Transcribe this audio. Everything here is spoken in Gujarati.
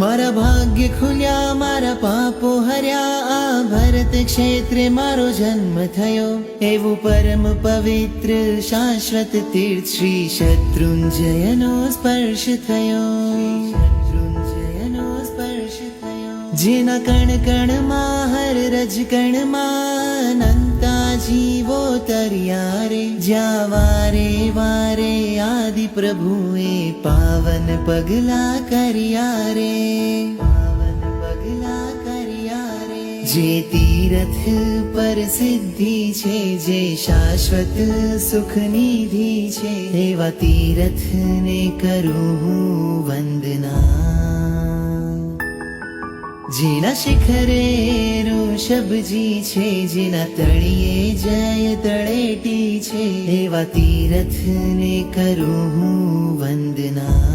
મારા ભાગ્ય ખુલ્યા, મારા પાપો હર્યા, આ ભરત ક્ષેત્રે મારો જન્મ થયો. એવું પરમ પવિત્ર શાશ્વત તીર્થ શ્રી શત્રુંજયનો સ્પર્શ થયો. જેના કણ કણમાં હર રજ કણમાં અનંતા જીવો તર્યા રે. જ્યાં વારે વારે આદિ પ્રભુએ પાવન પગલા કર્યા રે. પાવન પગલા કર્યા રે. જે તીરથ પર સિદ્ધિ છે, જે શાશ્વત સુખ નિધિ છે, એવા તીરથને કરું હું વંદના. જેના શિખરે ઋષભજી છે, જેના તળિયે જય તળેટી છે, એવા તીરથને કરું હું વંદના.